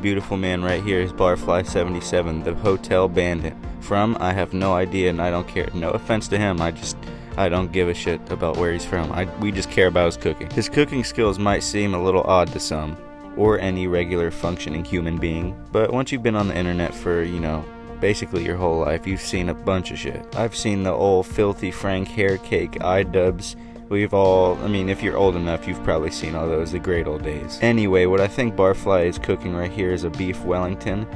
beautiful man right here is Barfly77, the hotel bandit. From, I have no idea and I don't care. No offense to him, I don't give a shit about where he's from. We just care about his cooking. His cooking skills might seem a little odd to some, or any regular functioning human being, but once you've been on the internet for, basically your whole life, you've seen a bunch of shit. I've seen the old filthy Frank hair cake iDubbbz. If you're old enough, you've probably seen all those, the great old days. Anyway, what I think Barfly is cooking right here is a beef Wellington,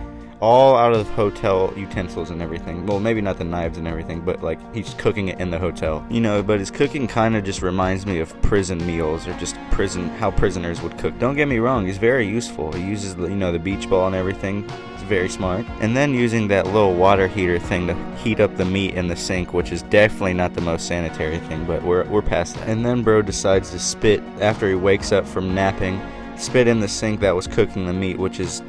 all out of hotel utensils and everything. Well, maybe not the knives and everything, but like he's cooking it in the hotel. But his cooking kind of just reminds me of prison meals, or just how prisoners would cook. Don't get me wrong, he's very useful. He uses the beach ball and everything. It's very smart. And then using that little water heater thing to heat up the meat in the sink, which is definitely not the most sanitary thing, but we're past that. And then bro decides to spit after he wakes up from napping, spit in the sink that was cooking the meat, which is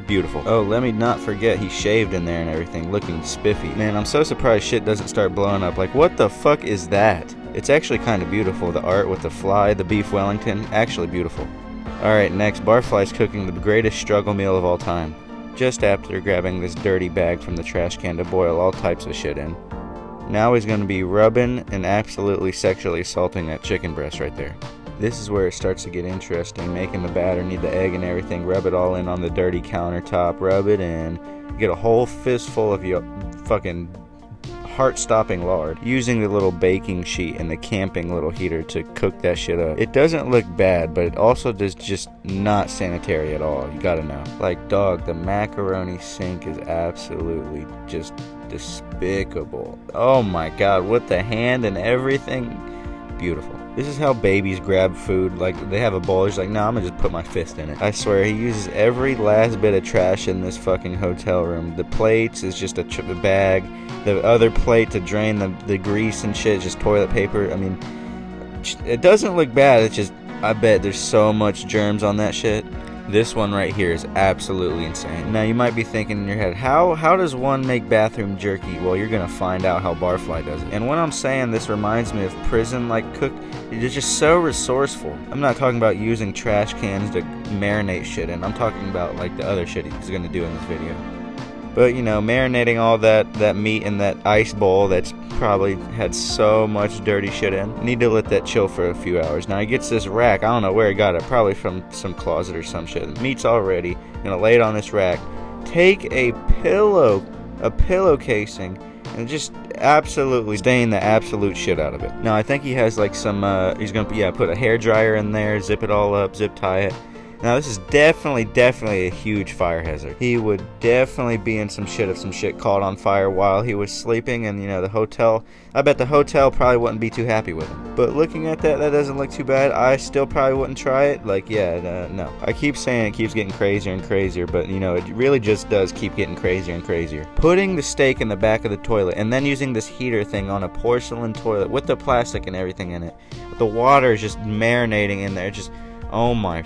beautiful. Oh, let me not forget he shaved in there and everything, looking spiffy. Man, I'm so surprised shit doesn't start blowing up. Like, what the fuck is that? It's actually kind of beautiful. The art with the fly, the beef Wellington, actually beautiful. Alright, next, Barfly's cooking the greatest struggle meal of all time. Just after grabbing this dirty bag from the trash can to boil all types of shit in. Now he's going to be rubbing and absolutely sexually assaulting that chicken breast right there. This is where it starts to get interesting, making the batter, need the egg and everything, rub it all in on the dirty countertop, rub it in, get a whole fistful of your fucking heart-stopping lard, using the little baking sheet and the camping little heater to cook that shit up. It doesn't look bad, but it also does just not sanitary at all, you gotta know. Like, dog, the macaroni sink is absolutely just despicable. Oh my god, with the hand and everything, beautiful. This is how babies grab food. Like, they have a bowl, he's like, no, I'm gonna just put my fist in it. I swear, he uses every last bit of trash in this fucking hotel room. The plates is just a bag. The other plate to drain the grease and shit is just toilet paper. It doesn't look bad, it's just, I bet there's so much germs on that shit. This one right here is absolutely insane. Now, you might be thinking in your head, how does one make bathroom jerky? Well, you're gonna find out how Barfly does it. And when I'm saying this reminds me of prison-like cook, it's just so resourceful. I'm not talking about using trash cans to marinate shit in. I'm talking about like the other shit he's gonna do in this video. But, marinating all that meat in that ice bowl that's probably had so much dirty shit in. Need to let that chill for a few hours. Now he gets this rack. I don't know where he got it. Probably from some closet or some shit. The meat's all ready. Gonna lay it on this rack. Take a pillow casing, and just absolutely stain the absolute shit out of it. Now I think he has like some, he's gonna put a hair dryer in there, zip it all up, zip tie it. Now this is definitely a huge fire hazard. He would definitely be in some shit if some shit caught on fire while he was sleeping, and the hotel, I bet the hotel probably wouldn't be too happy with him. But looking at that doesn't look too bad. I still probably wouldn't try it. Like, no. I keep saying it keeps getting crazier and crazier, but it really just does keep getting crazier and crazier. Putting the steak in the back of the toilet and then using this heater thing on a porcelain toilet with the plastic and everything in it. The water is just marinating in there. Just, oh my.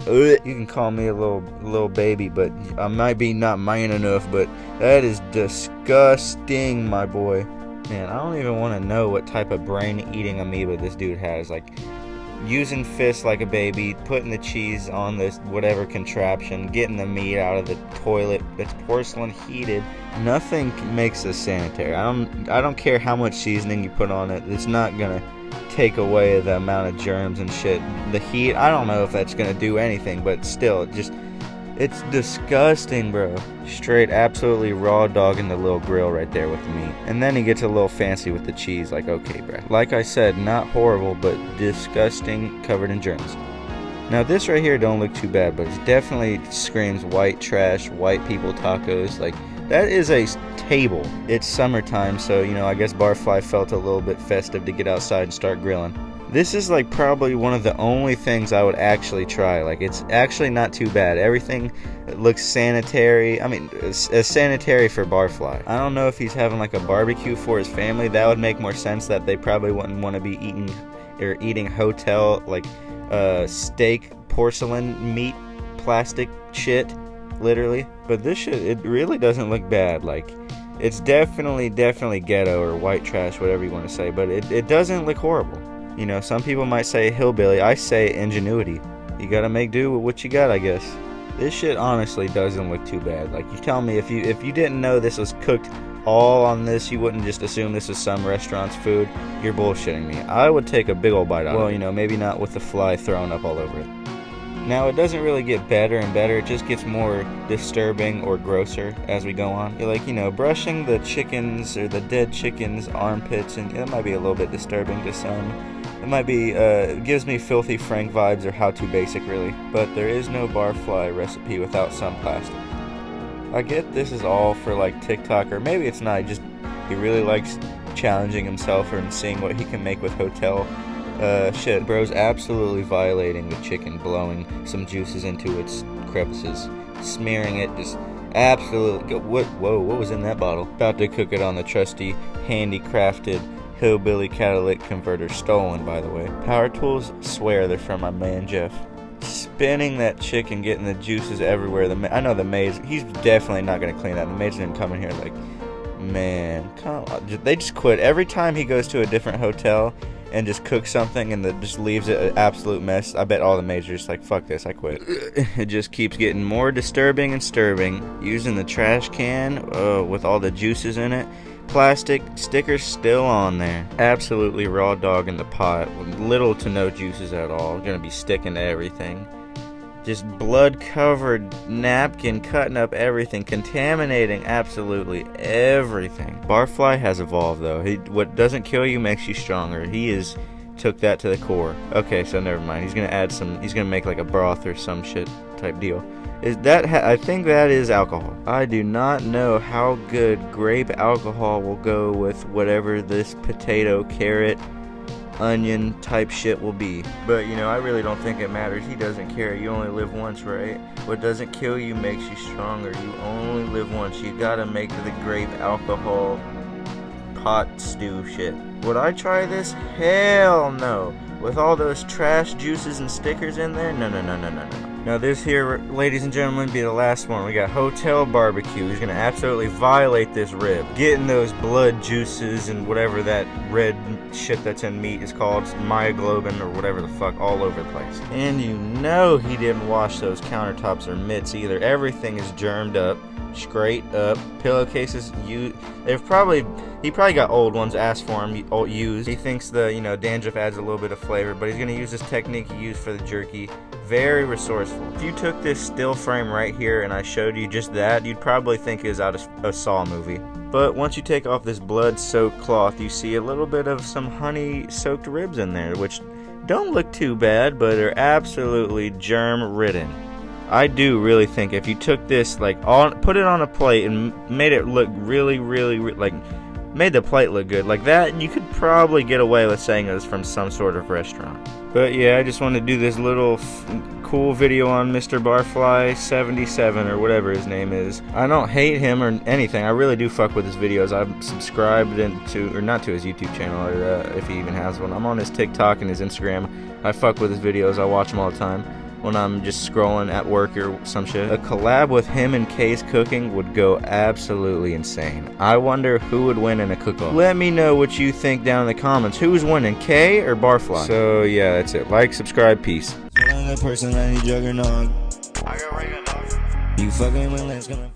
You can call me a little baby, but I might be not man enough, but that is disgusting, my boy. Man, I don't even want to know what type of brain-eating amoeba this dude has. Like, using fists like a baby, putting the cheese on this whatever contraption, getting the meat out of the toilet that's porcelain heated. Nothing makes this sanitary. I don't care how much seasoning you put on it. It's not gonna take away the amount of germs and shit. The heat, I don't know if that's gonna do anything, but still, it's disgusting, bro. Straight absolutely raw dogging the little grill right there with the meat. And then he gets a little fancy with the cheese, like, okay, bro. Like I said, not horrible, but disgusting, covered in germs. Now this right here don't look too bad, but it definitely screams white trash, white people tacos. Like, that is a table. It's summertime, so, I guess Barfly felt a little bit festive to get outside and start grilling. This is like probably one of the only things I would actually try. Like, it's actually not too bad. Everything looks sanitary. As sanitary for Barfly. I don't know if he's having like a barbecue for his family. That would make more sense, that they probably wouldn't want to be eating hotel, like, steak, porcelain meat, plastic shit. Literally. But this shit, it really doesn't look bad. Like, it's definitely ghetto or white trash, whatever you want to say, but it doesn't look horrible. Some people might say hillbilly. I say ingenuity. You gotta make do with what you got, I guess. This shit honestly doesn't look too bad. Like, you tell me, if you didn't know this was cooked all on this, you wouldn't just assume this is some restaurant's food. You're bullshitting me. I would take a big old bite out of it. Well, you know, maybe not with the fly thrown up all over it. Now, it doesn't really get better and better. It just gets more disturbing or grosser as we go on. You're like, you know, brushing the chickens or the dead chickens' armpits, and it might be a little bit disturbing to some. It might be, it gives me Filthy Frank vibes, or How to Basic, really. But there is no barfly recipe without some plastic. I get this is all for, like, TikTok, or maybe it's not. He really likes challenging himself and seeing what he can make with hotel shit. Bro's absolutely violating the chicken, blowing some juices into its crevices, smearing it, just absolutely. Whoa, what was in that bottle? About to cook it on the trusty, handicrafted hillbilly catalytic converter, stolen, by the way. Power tools, swear they're from my man Jeff. Spinning that chicken, getting the juices everywhere. I know the maids, he's definitely not gonna clean that. The maids didn't come in here like, man, come on. They just quit every time he goes to a different hotel and just cooks something and just leaves it an absolute mess. I bet all the maids are just like, fuck this, I quit. It just keeps getting more disturbing and disturbing. Using the trash can with all the juices in it. Plastic stickers still on there. Absolutely raw dog in the pot with little to no juices at all. Gonna be sticking to everything. Just blood covered napkin cutting up everything, contaminating absolutely everything. Barfly has evolved though. What doesn't kill you makes you stronger. He took that to the core. Okay, so never mind. He's gonna add some. He's gonna make like a broth or some shit type deal. I think that is alcohol. I do not know how good grape alcohol will go with whatever this potato, carrot, onion type shit will be. But you know, I really don't think it matters. He doesn't care. You only live once, right? What doesn't kill you makes you stronger. You only live once. You gotta make the grape alcohol pot stew shit. Would I try this? Hell no. With all those trash juices and stickers in there? No. Now this here, ladies and gentlemen, be the last one. We got Hotel Barbecue. He's gonna absolutely violate this rib. Getting those blood juices and whatever that red shit that's in meat is called, myoglobin or whatever the fuck, all over the place. And you know he didn't wash those countertops or mitts either. Everything is germed up, straight up. Pillowcases, he probably got old ones asked for him used. He thinks the dandruff adds a little bit of flavor, but he's gonna use this technique he used for the jerky. Very resourceful. If you took this still frame right here and I showed you just that, you'd probably think it was out of a Saw movie. But once you take off this blood-soaked cloth, you see a little bit of some honey-soaked ribs in there, which don't look too bad, but are absolutely germ-ridden. I do really think if you took this, put it on a plate and made it look really, made the plate look good like that, you could probably get away with saying it was from some sort of restaurant. But yeah, I just wanted to do this little cool video on Mr. Barfly77 or whatever his name is. I don't hate him or anything. I really do fuck with his videos. I've subscribed not to his YouTube channel, or if he even has one. I'm on his TikTok and his Instagram. I fuck with his videos. I watch them all the time when I'm just scrolling at work or some shit. A collab with him and Kay's cooking would go absolutely insane. I wonder who would win in a cook-off. Let me know what you think down in the comments. Who's winning, Kay or Barfly? So yeah, that's it. Like, subscribe, peace. Personality juggernaut. I got regular dog. You fucking with